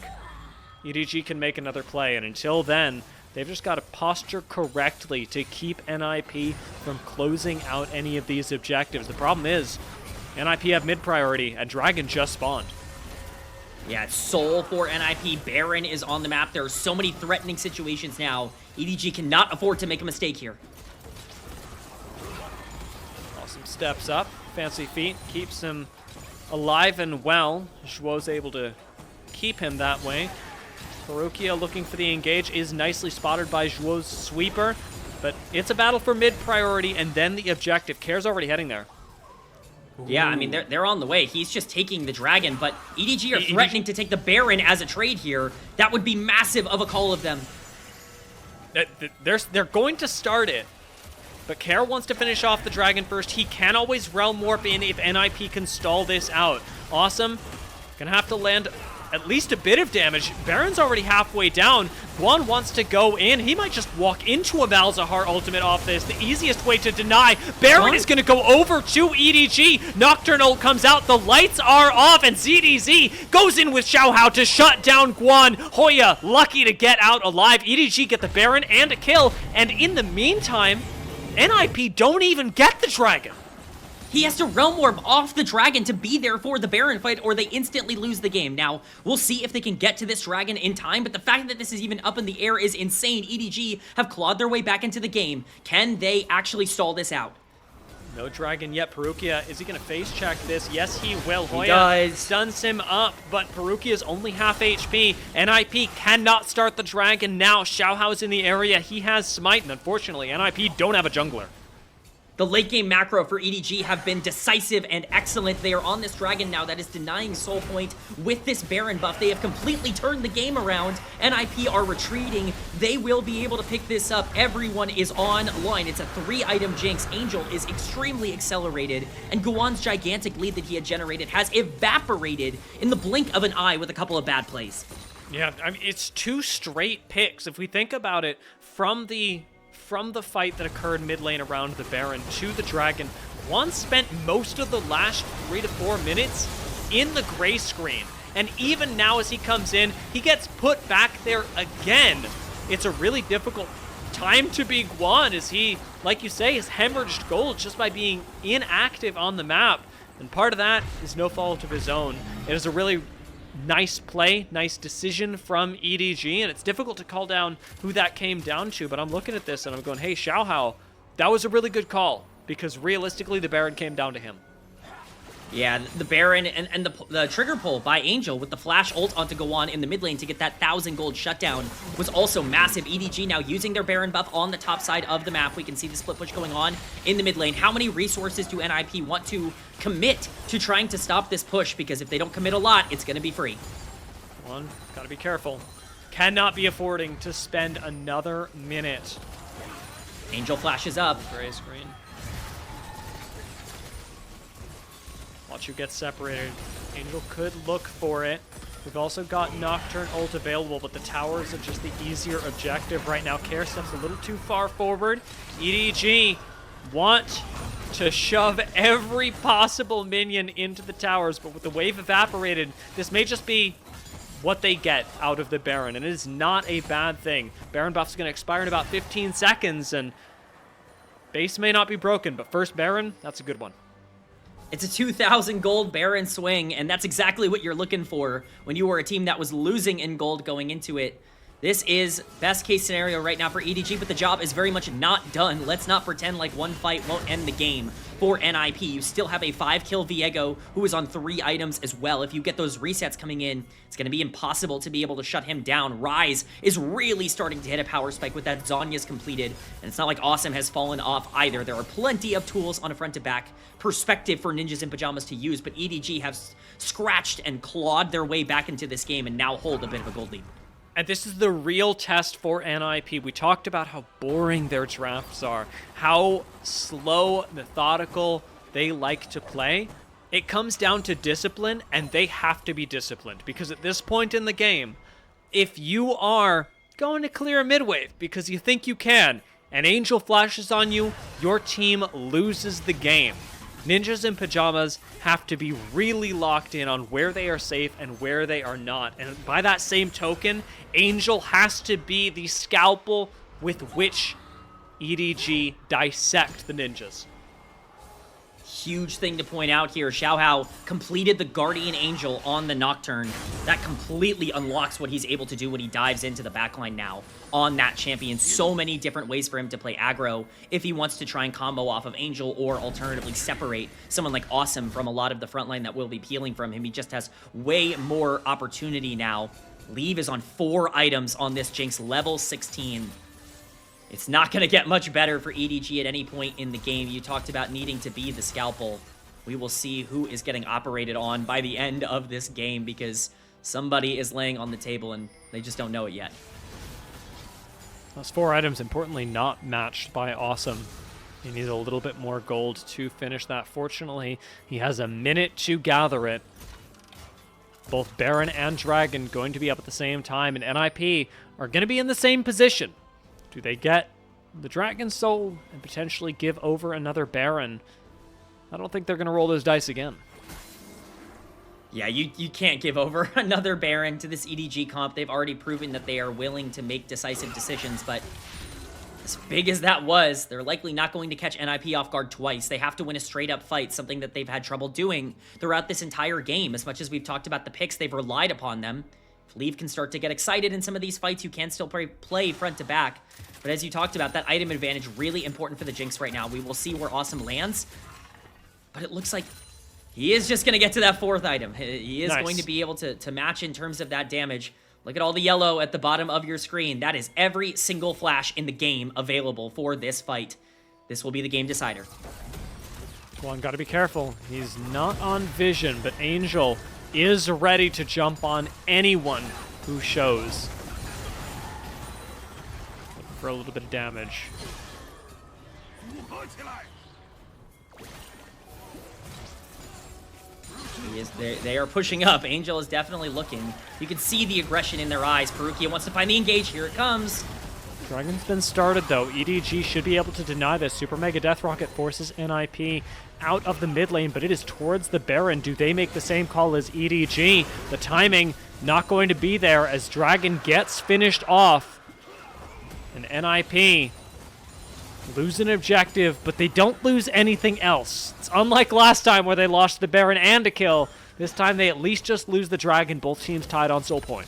EDG can make another play. And until then, they've just got to posture correctly to keep NIP from closing out any of these objectives. The problem is, NIP have mid priority, and Dragon just spawned. Yeah, it's Soul for NIP. Baron is on the map. There are so many threatening situations now. EDG cannot afford to make a mistake here. Assum steps up. Fancy feet. Keeps him alive and well. Zhuo's able to keep him that way. Parukia looking for the engage is nicely spotted by Zhuo's sweeper. But it's a battle for mid priority and then the objective. Care's already heading there. Yeah, I mean, they're on the way. He's just taking the dragon, but EDG are threatening to take the Baron as a trade here. That would be massive of a call of them. They're going to start it, but Care wants to finish off the dragon first. He can always Realm Warp in if NIP can stall this out. Awesome. Gonna have to land at least a bit of damage. Baron's already halfway down. Guwon wants to go in. He might just walk into a Malzahar ultimate off this. The easiest way to deny. Baron is going to go over to EDG. Nocturnal comes out. The lights are off, and ZDZ goes in with Xiaohao to shut down Guwon. Hoya lucky to get out alive. EDG get the Baron and a kill, and in the meantime, NIP don't even get the dragon. He has to Realm Warp off the dragon to be there for the Baron fight, or they instantly lose the game. Now, we'll see if they can get to this dragon in time, but the fact that this is even up in the air is insane. EDG have clawed their way back into the game. Can they actually stall this out? No dragon yet. Parukia, is he going to face check this? Yes, he will. Hoya stuns him up, but Parukia is only half HP. NIP cannot start the dragon now. Xiaohao's in the area. He has smite, and unfortunately, NIP don't have a jungler. The late game macro for EDG have been decisive and excellent. They are on this dragon now that is denying Soul Point with this Baron buff. They have completely turned the game around. NIP are retreating. They will be able to pick this up. Everyone is online. It's a 3-item Jinx. Angel is extremely accelerated, and Guwon's gigantic lead that he had generated has evaporated in the blink of an eye with a couple of bad plays. Yeah, I mean, it's 2 straight picks. If we think about it, from the fight that occurred mid lane around the Baron to the dragon, Guwon spent most of the last 3 to 4 minutes in the gray screen. And even now as he comes in, he gets put back there again. It's a really difficult time to be Guwon, as he, like you say, has hemorrhaged gold just by being inactive on the map. And part of that is no fault of his own. It is a really nice play, nice decision from EDG, and it's difficult to call down who that came down to, but I'm looking at this and I'm going, hey, Xiaohao, that was a really good call, because realistically, the Baron came down to him. Yeah, the Baron and the trigger pull by Angel with the flash ult onto Guwon in the mid lane to get that 1,000 gold shutdown was also massive. EDG now using their Baron buff on the top side of the map. We can see the split push going on in the mid lane. How many resources do NIP want to commit to trying to stop this push? Because if they don't commit a lot, it's going to be free. One, gotta be careful. Cannot be affording to spend another minute. Angel flashes up. Gray screen. Watch you get separated. Angel could look for it. We've also got Nocturne ult available, but the towers are just the easier objective right now. Care steps a little too far forward. EDG want to shove every possible minion into the towers, but with the wave evaporated, this may just be what they get out of the Baron, and it is not a bad thing. Baron buff is going to expire in about 15 seconds, and base may not be broken, but first Baron, that's a good one. It's a 2,000 gold Baron swing, and that's exactly what you're looking for when you were a team that was losing in gold going into it. This is best case scenario right now for EDG, but the job is very much not done. Let's not pretend like one fight won't end the game for NIP. You still have a 5-kill Viego who is on 3 items as well. If you get those resets coming in, it's going to be impossible to be able to shut him down. Ryze is really starting to hit a power spike with that Zhonya's completed, and it's not like Assum has fallen off either. There are plenty of tools on a front-to-back perspective for Ninjas in Pyjamas to use, but EDG have scratched and clawed their way back into this game and now hold a bit of a gold lead. And this is the real test for NIP. We talked about how boring their drafts are, how slow, methodical they like to play. It comes down to discipline, and they have to be disciplined, because at this point in the game, if you are going to clear a mid-wave because you think you can, and Angel flashes on you, your team loses the game. Ninjas in Pyjamas have to be really locked in on where they are safe and where they are not. And by that same token, Angel has to be the scalpel with which EDG dissect the ninjas. Huge thing to point out here. Xiaohao completed the Guardian Angel on the Nocturne. That completely unlocks what he's able to do when he dives into the backline now on that champion. So many different ways for him to play aggro if he wants to try and combo off of Angel, or alternatively separate someone like Assum from a lot of the frontline that will be peeling from him. He just has way more opportunity now. Leave is on 4 items on this Jinx, level 16. It's not going to get much better for EDG at any point in the game. You talked about needing to be the scalpel. we will see who is getting operated on by the end of this game, because somebody is laying on the table and they just don't know it yet. Those 4 items, importantly, not matched by Assum. He needs a little bit more gold to finish that. Fortunately, he has a minute to gather it. Both Baron and Dragon going to be up at the same time, and NIP are going to be in the same position. Do they get the Dragon Soul and potentially give over another Baron? I don't think they're going to roll those dice again. Yeah, you can't give over another Baron to this EDG comp. They've already proven that they are willing to make decisive decisions, but as big as that was, they're likely not going to catch NIP off guard twice. They have to win a straight-up fight, something that they've had trouble doing throughout this entire game. As much as we've talked about the picks, they've relied upon them. If Leave can start to get excited in some of these fights, you can still play front to back. But as you talked about, that item advantage really important for the Jinx right now. We will see where Assum lands, but it looks like he is just going to get to that 4th item. He is going to be able to match in terms of that damage. Look at all the yellow at the bottom of your screen. That is every single flash in the game available for this fight. This will be the game decider. Guwon got to be careful. He's not on vision, but Angel is ready to jump on anyone who shows. Looking for a little bit of damage. They are pushing up. Angel is definitely looking. You can see the aggression in their eyes. Parukia wants to find the engage. Here it comes. Dragon's been started, though. EDG should be able to deny this. Super Mega Death Rocket forces NIP out of the mid lane, but it is towards the Baron. Do they make the same call as EDG? The timing not going to be there as Dragon gets finished off. And NIP lose an objective, but they don't lose anything else. It's unlike last time where they lost the Baron and a kill. This time they at least just lose the Dragon. Both teams tied on soul point.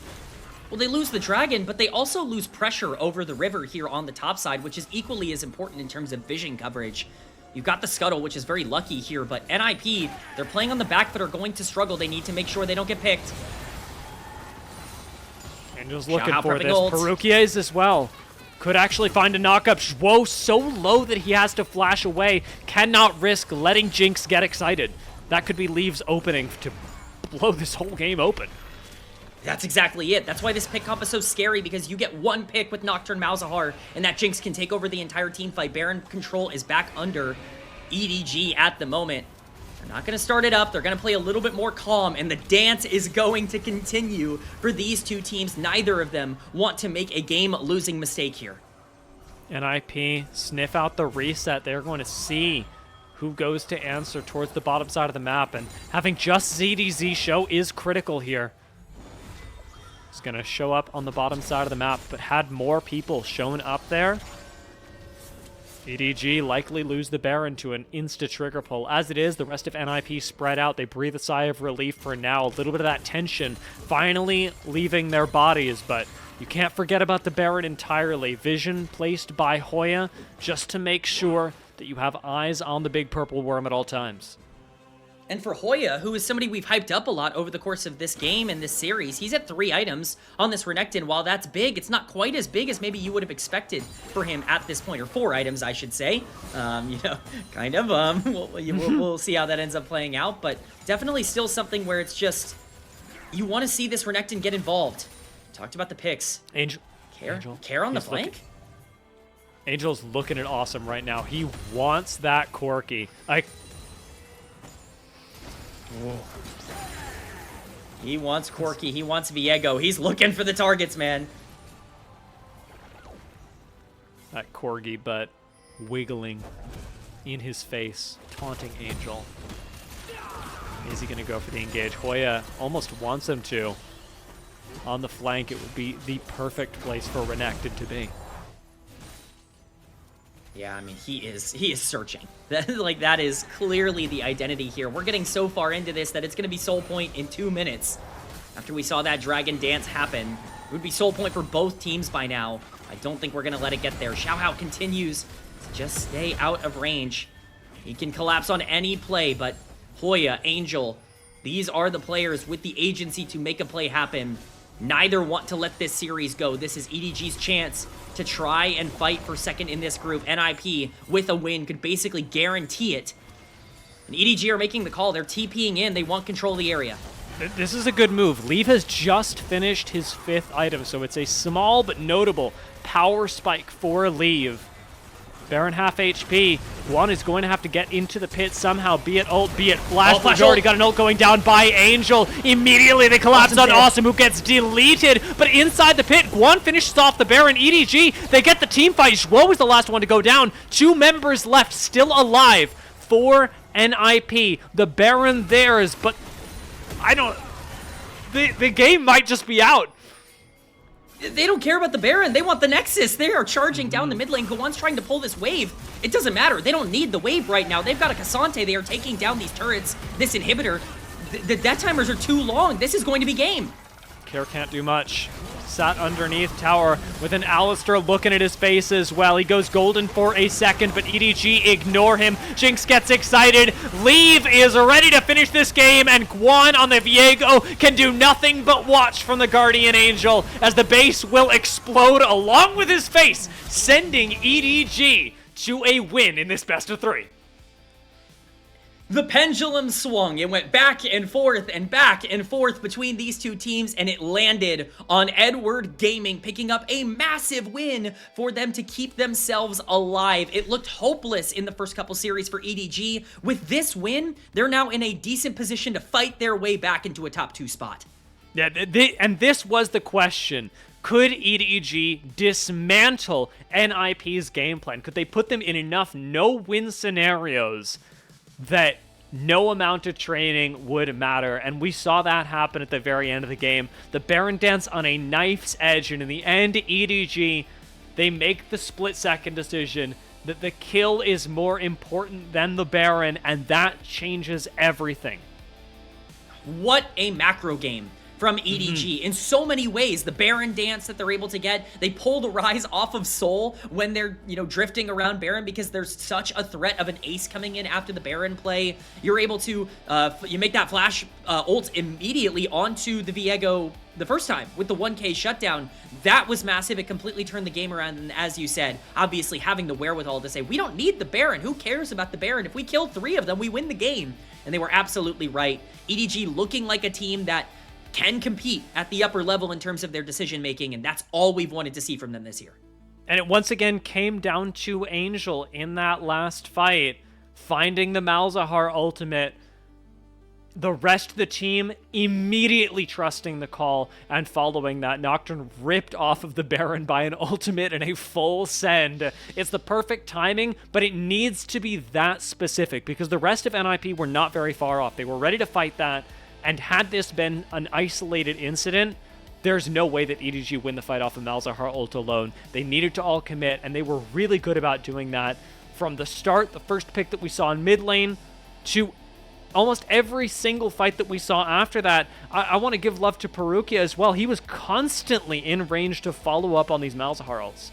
Well, they lose the Dragon, but they also lose pressure over the river here on the top side, which is equally as important in terms of vision coverage. You've got the Scuttle, which is very lucky here, but NIP, they're playing on the back foot, are going to struggle. They need to make sure they don't get picked. Angel's looking for this. Parukia is as well. Could actually find a knockup. Zhuo so low that he has to flash away. Cannot risk letting Jinx get excited. That could be Leave's opening to blow this whole game open. That's exactly it. That's why this pick comp is so scary, because you get one pick with Nocturne Malzahar, and that Jinx can take over the entire team fight. Baron control is back under EDG at the moment. They're not going to start it up. They're going to play a little bit more calm, and the dance is going to continue for these two teams. Neither of them want to make a game-losing mistake here. NIP sniff out the reset. They're going to see who goes to answer towards the bottom side of the map, and having just ZDZ show is critical here. He's going to show up on the bottom side of the map, but had more people shown up there, EDG likely lose the Baron to an insta-trigger pull. As it is, the rest of NIP spread out. They breathe a sigh of relief for now. A little bit of that tension finally leaving their bodies, but you can't forget about the Baron entirely. Vision placed by Hoya just to make sure that you have eyes on the big purple worm at all times. And for Hoya, who is somebody we've hyped up a lot over the course of this game and this series, he's at 3 items on this Renekton. While that's big, it's not quite as big as maybe you would have expected for him at this point, or 4 items, I should say. You know, kind of. We'll see how that ends up playing out, but definitely still something where it's just, you want to see this Renekton get involved. Talked about the picks. Angel. Care on the flank? Angel's looking at Assum right now. He wants that Corki. Whoa. He wants Corki. He wants Viego. He's looking for the targets, man. That Corgi, but wiggling in his face, taunting Angel. Is he going to go for the engage? Hoya almost wants him to. On the flank, it would be the perfect place for Renekton to be. Yeah, I mean, he is searching. That is clearly the identity here. We're getting so far into this that it's going to be soul point in 2 minutes. After we saw that dragon dance happen, it would be soul point for both teams by now. I don't think we're going to let it get there. Xiaohao continues to just stay out of range. He can collapse on any play, but Hoya, Angel, these are the players with the agency to make a play happen. Neither want to let this series go. This is EDG's chance to try and fight for second in this group. NIP, with a win, could basically guarantee it. And EDG are making the call. They're TPing in. They want control of the area. This is a good move. Leave has just finished his 5th item, so it's a small but notable power spike for Leave. Baron half HP. Guwon is going to have to get into the pit somehow, be it ult, be it flash. Flash He's already ult. got an ult going down by Angel. Immediately they collapse on Assum, who gets deleted. But inside the pit, Guwon finishes off the Baron. EDG, they get the team fight. Zhuo was the last one to go down. 2 members left, still alive for NIP. The Baron theirs, but I don't... The game might just be out. They don't care about the Baron. They want the Nexus. They are charging down the mid lane. Guwon's trying to pull this wave. It doesn't matter. They don't need the wave right now. They've got a Cassante. They are taking down these turrets. This inhibitor. The death timers are too long. This is going to be game. Care can't do much. Sat underneath tower with an Alistair looking at his face as well. He goes golden for a second, but EDG ignore him. Jinx gets excited. Leave is ready to finish this game, and Guwon on the Viego can do nothing but watch from the Guardian Angel as the base will explode along with his face, sending EDG to a win in this best of 3. The pendulum swung. It went back and forth between these two teams, and it landed on Edward Gaming, picking up a massive win for them to keep themselves alive. It looked hopeless in the first couple series for EDG. With this win, they're now in a decent position to fight their way back into a top 2 spot. Yeah, and this was the question. Could EDG dismantle NIP's game plan? Could they put them in enough no-win scenarios that no amount of training would matter? And we saw that happen at the very end of the game. The Baron dance on a knife's edge, and in the end, EDG, they make the split-second decision that the kill is more important than the Baron, and that changes everything. What a macro game from EDG. In so many ways, the Baron dance that they're able to get, they pull the Rise off of Soul when they're, drifting around Baron because there's such a threat of an ace coming in after the Baron play. You're able to, you make that flash ult immediately onto the Viego the first time with the 1k shutdown. That was massive. It completely turned the game around, and as you said, obviously having the wherewithal to say, we don't need the Baron. Who cares about the Baron? If we kill 3 of them, we win the game. And they were absolutely right. EDG looking like a team that can compete at the upper level in terms of their decision making, and that's all we've wanted to see from them this year. And it once again came down to Angel in that last fight, finding the Malzahar ultimate. The rest of the team immediately trusting the call and following that. Nocturne ripped off of the Baron by an ultimate and a full send. It's the perfect timing, but it needs to be that specific because the rest of NIP were not very far off. They were ready to fight that. And had this been an isolated incident, there's no way that EDG win the fight off of Malzahar ult alone. They needed to all commit, and they were really good about doing that from the start, the first pick that we saw in mid lane, to almost every single fight that we saw after that. I want to give love to Parukia as well. He was constantly in range to follow up on these Malzahar ults.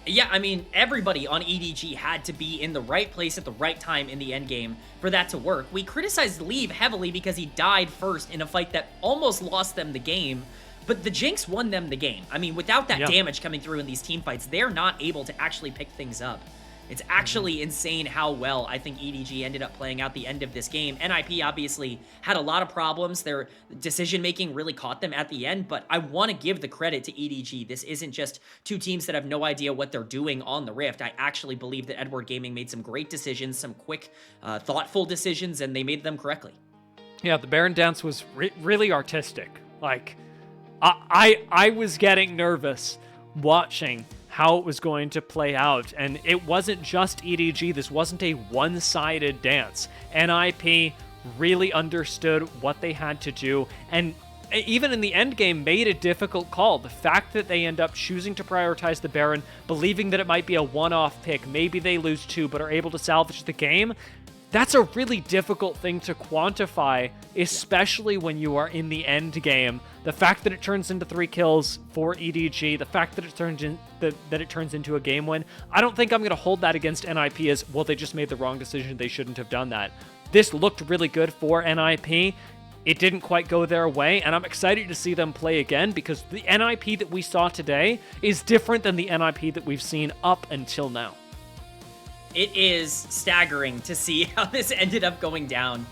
Yeah, I mean, everybody on EDG had to be in the right place at the right time in the endgame for that to work. We criticized Leave heavily because he died first in a fight that almost lost them the game, but the Jinx won them the game. I mean, without that damage coming through in these team fights, they're not able to actually pick things up. It's actually insane how well I think EDG ended up playing out the end of this game. NIP obviously had a lot of problems. Their decision-making really caught them at the end, but I want to give the credit to EDG. This isn't just 2 teams that have no idea what they're doing on the Rift. I actually believe that Edward Gaming made some great decisions, some quick, thoughtful decisions, and they made them correctly. Yeah, the Baron dance was really artistic. Like, I was getting nervous watching how it was going to play out. And it wasn't just EDG. This wasn't a one-sided dance. NIP really understood what they had to do, and even in the end game made a difficult call. The fact that they end up choosing to prioritize the Baron, believing that it might be a one-off pick, maybe they lose 2 but are able to salvage the game, that's a really difficult thing to quantify, especially when you are in the end game. The fact that it turns into 3 kills for EDG, the fact that it turns into a game win, I don't think I'm going to hold that against NIP as, well, they just made the wrong decision, they shouldn't have done that. This looked really good for NIP. It didn't quite go their way, and I'm excited to see them play again because the NIP that we saw today is different than the NIP that we've seen up until now. it is staggering to see how this ended up going down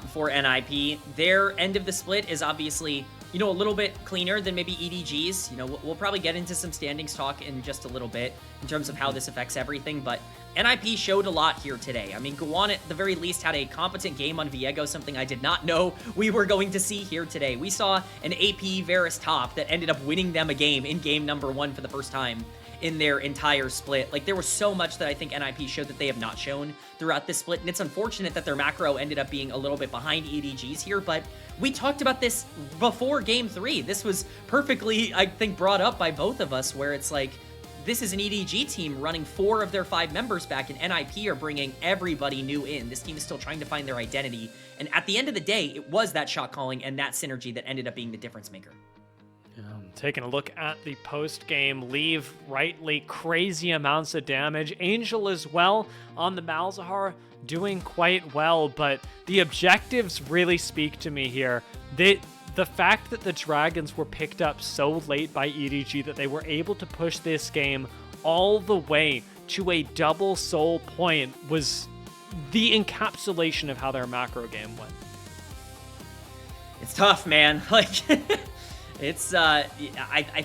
for NIP. Their end of the split is obviously, you know, a little bit cleaner than maybe EDG's. You know, we'll probably get into some standings talk in just a little bit in terms of how this affects everything, but NIP showed a lot here today. I mean, Guwon at the very least had a competent game on Viego, something I did not know we were going to see here today. We saw an AP Varus top that ended up winning them a game in game number 1 for the first time in their entire split. Like, there was so much that I think NIP showed that they have not shown throughout this split, and it's unfortunate that their macro ended up being a little bit behind EDG's here, but we talked about this before game 3. This was perfectly, I think, brought up by both of us, where it's like, this is an EDG team running 4 of their 5 members back, and NIP are bringing everybody new in. This team is still trying to find their identity, and at the end of the day, it was that shot calling and that synergy that ended up being the difference maker. Taking a look at the post-game, Leave rightly crazy amounts of damage. Angel as well on the Malzahar doing quite well, but the objectives really speak to me here. The fact that the Dragons were picked up so late by EDG that they were able to push this game all the way to a double soul point was the encapsulation of how their macro game went. It's tough, man. Like, it's, I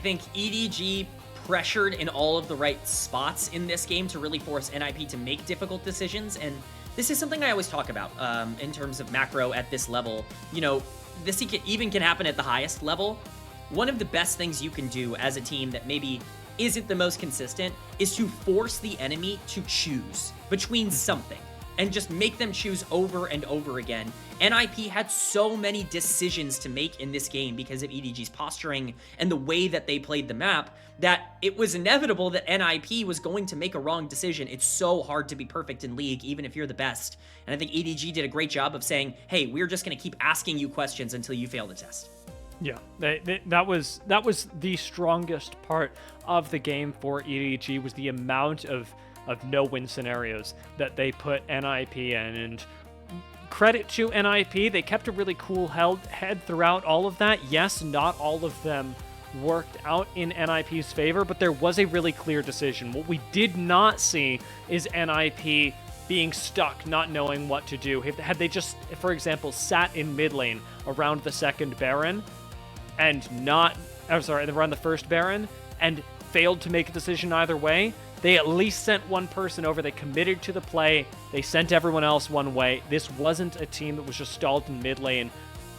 think EDG pressured in all of the right spots in this game to really force NIP to make difficult decisions, and this is something I always talk about in terms of macro at this level. You know, this even can happen at the highest level. One of the best things you can do as a team that maybe isn't the most consistent is to force the enemy to choose between something and just make them choose over and over again. NIP had so many decisions to make in this game because of EDG's posturing and the way that they played the map that it was inevitable that NIP was going to make a wrong decision. It's so hard to be perfect in League, even if you're the best. And I think EDG did a great job of saying, hey, we're just going to keep asking you questions until you fail the test. Yeah, that was the strongest part of the game for EDG, was the amount of no-win scenarios that they put NIP in. And credit to NIP, they kept a really cool head throughout all of that. Yes, not all of them worked out in NIP's favor, but there was a really clear decision. What we did not see is NIP being stuck, not knowing what to do. Had they just, for example, sat in mid lane around the second Baron and around the first Baron and failed to make a decision either way, they at least sent one person over. They committed to the play. They sent everyone else one way. This wasn't a team that was just stalled in mid lane,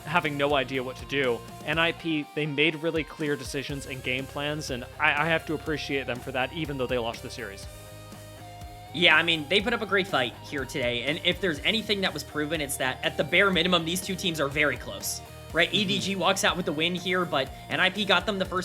having no idea what to do. NIP, they made really clear decisions and game plans, and I have to appreciate them for that, even though they lost the series. Yeah, I mean, they put up a great fight here today, and if there's anything that was proven, it's that at the bare minimum, these two teams are very close, right? EDG walks out with the win here, but NIP got them the first